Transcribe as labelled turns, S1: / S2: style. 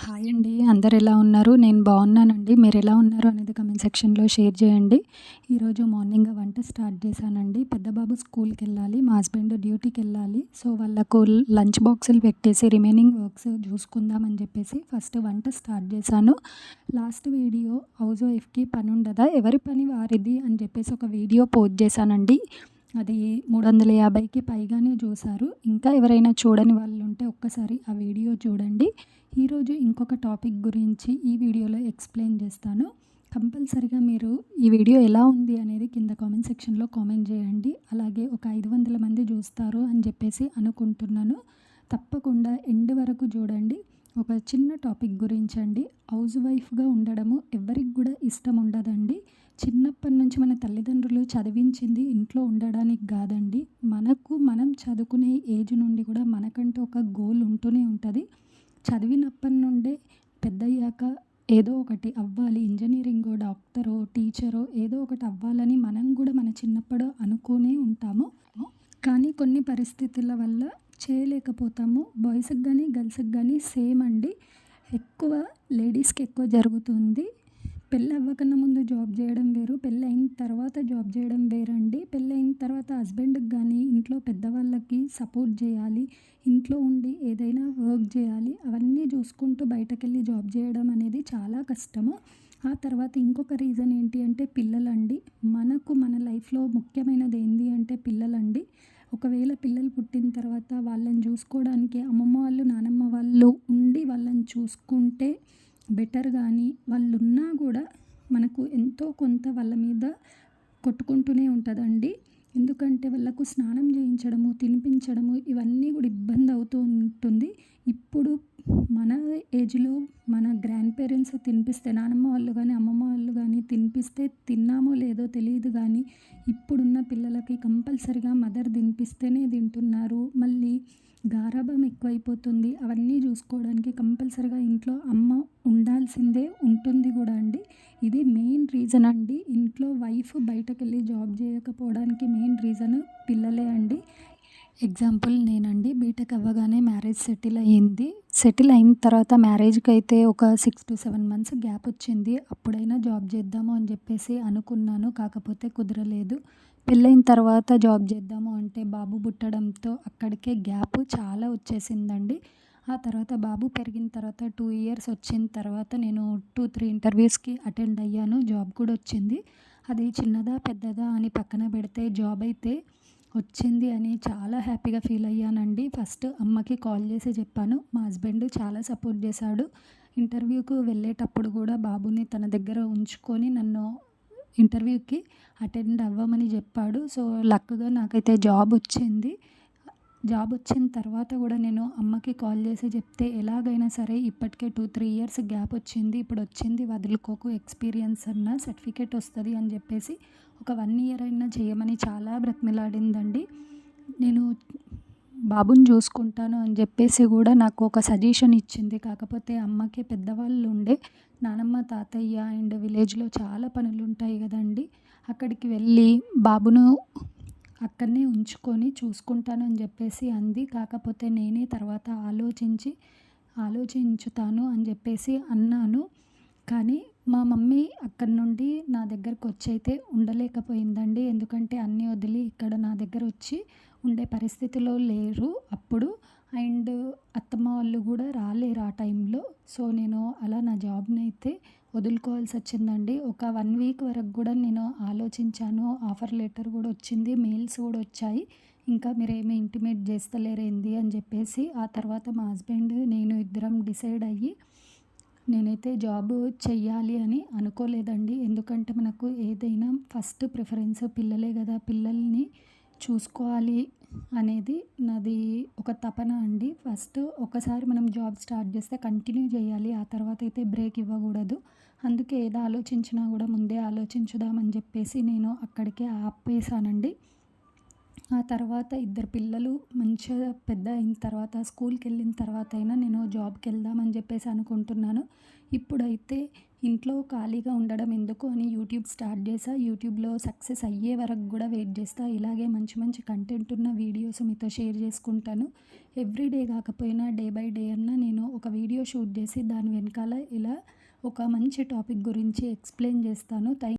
S1: Hi అండి. అందరు ఎలా ఉన్నారు? నేను బాగున్నానండి. మీరు ఎలా ఉన్నారు అనేది కామెంట్ సెక్షన్‌లో షేర్ చేయండి. ఈరోజు మార్నింగ్ వంట స్టార్ట్ చేశానండి. పెద్ద బాబు స్కూల్‌కెళ్ళాలి. మా హస్బెండ్ డ్యూటీకెళ్ళాలి. సో, వాళ్ళకు లంచ్ బాక్సులు పెట్టేసి రిమైనింగ్ వర్క్స్ చూసుకుందామని చెప్పేసి ఫస్ట్ వంట స్టార్ట్ చేశాను. లాస్ట్ వీడియో హౌస్ వైఫ్‌కి పనుండదా? ఎవరి పని వారిది అని చెప్పేసి ఒక వీడియో పోస్ట్ చేశానండి. అది 350కి పైగానే చూసారు. ఇంకా ఎవరైనా చూడని వాళ్ళు ఉంటే ఒక్కసారి ఆ వీడియో చూడండి. ఈరోజు ఇంకొక టాపిక్ గురించి ఈ వీడియోలో ఎక్స్ప్లెయిన్ చేస్తాను. కంపల్సరిగా మీరు ఈ వీడియో ఎలా ఉంది అనేది కింద కామెంట్ సెక్షన్లో కామెంట్ చేయండి. అలాగే ఒక 500 మంది చూస్తారు అని చెప్పేసి అనుకుంటున్నాను. తప్పకుండా ఎండ్ వరకు చూడండి. ఒక చిన్న టాపిక్ గురించి అండి. హౌస్ వైఫ్గా ఉండడము ఎవరికి కూడా ఇష్టం ఉండదండి. చిన్నప్పటి నుంచి మన తల్లిదండ్రులు చదివించింది ఇంట్లో ఉండడానికి కాదండి. మనం చదువుకునే ఏజ్ నుండి కూడా మనకంటూ ఒక గోల్ ఉంటూనే ఉంటుంది. చదివినప్పటి నుండే పెద్దయ్యాక ఏదో ఒకటి అవ్వాలి, ఇంజనీరింగో, డాక్టరో, టీచరో ఏదో ఒకటి అవ్వాలని మనం కూడా మన చిన్నప్పుడు అనుకునే ఉంటాము. కానీ కొన్ని పరిస్థితుల వల్ల చేయలేకపోతాము. బాయ్స్కి కానీ గర్ల్స్కి కానీ సేమ్ అండి. ఎక్కువ లేడీస్కి ఎక్కువ జరుగుతుంది. పెళ్ళి అవ్వకన్నా ముందు జాబ్ చేయడం వేరు, పెళ్ళి అయిన తర్వాత జాబ్ చేయడం వేరండి. పెళ్ళి అయిన తర్వాత హస్బెండ్కి కానీ ఇంట్లో పెద్దవాళ్ళకి సపోర్ట్ చేయాలి, ఇంట్లో ఉండి ఏదైనా వర్క్ చేయాలి, అవన్నీ చూసుకుంటూ బయటకెళ్ళి జాబ్ చేయడం అనేది చాలా కష్టము. ఆ తర్వాత ఇంకొక రీజన్ ఏంటి అంటే పిల్లలండి. మన లైఫ్లో ముఖ్యమైనది ఏంటి అంటే పిల్లలండి. ఒకవేళ పిల్లలు పుట్టిన తర్వాత వాళ్ళని చూసుకోవడానికి అమ్మమ్మ వాళ్ళు, నానమ్మ వాళ్ళు ఉండి వాళ్ళని చూసుకుంటే బెటర్. కానీ వాళ్ళున్నా కూడా మనకు ఎంతో కొంత వాళ్ళ మీద కొట్టుకుంటూనే ఉంటుందండి. ఎందుకంటే వాళ్ళకు స్నానం చేయించడము, తినిపించడము ఇవన్నీ కూడా ఇబ్బంది అవుతూ ఉంటుంది. ఇప్పుడు మన ఏజ్లో మన గ్రాండ్ పేరెంట్స్ తినిపిస్తే, నానమ్మ వాళ్ళు కానీ అమ్మమ్మ వాళ్ళు కానీ తినిపిస్తే తిన్నామో లేదో తెలియదు. కానీ ఇప్పుడున్న పిల్లలకి కంపల్సరిగా మదర్ తినిపిస్తేనే తింటున్నారు. మళ్ళీ గారాబం ఎక్కువైపోతుంది. అవన్నీ చూసుకోవడానికి కంపల్సరిగా ఇంట్లో అమ్మ ఉండాల్సిందే ఉంటుంది కూడా అండి. ఇది మెయిన్ రీజన్ అండి. ఇంట్లో వైఫ్ బయటకెళ్ళి జాబ్ చేయకపోవడానికి మెయిన్ రీజన్ పిల్లలే అండి. ఎగ్జాంపుల్ నేనండి. బీటెక్ అవ్వగానే మ్యారేజ్ సెటిల్ అయ్యింది. సెటిల్ అయిన తర్వాత మ్యారేజ్కి అయితే ఒక 6-7 మంత్స్ గ్యాప్ వచ్చింది. అప్పుడైనా జాబ్ చేద్దాము అని చెప్పేసి అనుకున్నాను. కాకపోతే కుదరలేదు. పెళ్ళైన తర్వాత జాబ్ చేద్దాము అంటే బాబు పుట్టడంతో అక్కడికే గ్యాప్ చాలా వచ్చేసిందండి. ఆ తర్వాత బాబు పెరిగిన తర్వాత 2 ఇయర్స్ వచ్చిన తర్వాత నేను 2-3 ఇంటర్వ్యూస్కి అటెండ్ అయ్యాను. జాబ్ కూడా వచ్చింది. అది చిన్నదా పెద్దదా అని పక్కన పెడితే జాబ్ అయితే వచ్చింది అని చాలా హ్యాపీగా ఫీల్ అయ్యానండి. ఫస్ట్ అమ్మకి కాల్ చేసి చెప్పాను. మా హస్బెండ్ చాలా సపోర్ట్ చేశాడు. ఇంటర్వ్యూకి వెళ్ళేటప్పుడు కూడా బాబుని తన దగ్గర ఉంచుకొని నన్ను ఇంటర్వ్యూకి అటెండ్ అవ్వమని చెప్పాడు. సో, లక్గా నాకైతే జాబ్ వచ్చింది. జాబ్ వచ్చిన తర్వాత కూడా నేను అమ్మకి కాల్ చేసి చెప్తే, ఎలాగైనా సరే ఇప్పటికే 2-3 ఇయర్స్ గ్యాప్ వచ్చింది, ఇప్పుడు వచ్చింది వదులుకోకు, ఎక్స్పీరియన్స్ అన్న సర్టిఫికేట్ వస్తుంది అని చెప్పేసి ఒక 1 ఇయర్ అయినా చేయమని చాలా బ్రతిమిలాడిందండి. నేను బాబుని చూసుకుంటాను అని చెప్పేసి కూడా నాకు ఒక సజెషన్ ఇచ్చింది. కాకపోతే అమ్మకి పెద్దవాళ్ళు ఉండే, నానమ్మ, తాతయ్య అండ్ విలేజ్లో చాలా పనులు ఉంటాయి కదండి. అక్కడికి వెళ్ళి బాబును అక్కడనే ఉంచుకొని చూసుకుంటాను అని చెప్పేసి అంది. కాకపోతే నేనే తర్వాత ఆలోచించుతాను అని చెప్పేసి అన్నాను. కానీ మా మమ్మీ అక్కడి నుండి నా దగ్గరకు వచ్చి అయితే ఉండలేకపోయిందండి. ఎందుకంటే అన్నీ వదిలి ఇక్కడ నా దగ్గర వచ్చి ఉండే పరిస్థితిలో లేరు అప్పుడు. అండ్ అత్తమ్మ వాళ్ళు కూడా రాలేరు ఆ టైంలో. సో, నేను అలా నా జాబ్ని అయితే వదులుకోవాల్సి వచ్చిందండి. ఒక 1 వీక్ వరకు కూడా నేను ఆలోచించాను. ఆఫర్ లెటర్ కూడా వచ్చింది, మెయిల్స్ కూడా వచ్చాయి. ఇంకా మీరేమి ఇంటిమేట్ చేస్తలేరేంది అని చెప్పేసి. ఆ తర్వాత మా హస్బెండ్ నేను ఇద్దరం డిసైడ్ అయ్యి, నేనైతే జాబ్ చెయ్యాలి అని అనుకోలేదండి. ఎందుకంటే మనకు ఏదైనా ఫస్ట్ ప్రిఫరెన్స్ పిల్లలే కదా. పిల్లల్ని చూసుకోవాలి అనేది నాది ఒక తపన అండి. ఫస్ట్ ఒకసారి మనం జాబ్ స్టార్ట్ చేస్తే కంటిన్యూ చేయాలి. ఆ తర్వాత అయితే బ్రేక్ ఇవ్వకూడదు. అందుకే ఏది ఆలోచించినా కూడా ముందే ఆలోచించుదామని చెప్పేసి నేను అక్కడికే ఆపేసానండి. ఆ తర్వాత ఇద్దరు పిల్లలు మంచిగా పెద్ద అయిన తర్వాత స్కూల్‌కెళ్ళిన తర్వాతైనా నేను జాబ్‌కెళ్దామని జెప్పేసి అనుకుంటున్నాను. ఇప్పుడైతే ఇంట్లో ఖాళీగా ఉండడం ఎందుకు అని యూట్యూబ్ స్టార్ట్ చేశా. యూట్యూబ్‌లో సక్సెస్ అయ్యే వరకు గూడా వెయిట్ జేస్తా. ఇలాగే మంచి మంచి కంటెంట్ ఉన్న వీడియోస్ మీతో షేర్ చేసుకుంటాను. ఎవ్రీ డే కాకపోయినా డే బై డే అన్నా నేను ఒక వీడియో షూట్ చేసి దాని వెనకాల ఇలా ఒక మంచి టాపిక్ గురించి ఎక్స్‌ప్లెయిన్ చేస్తాను.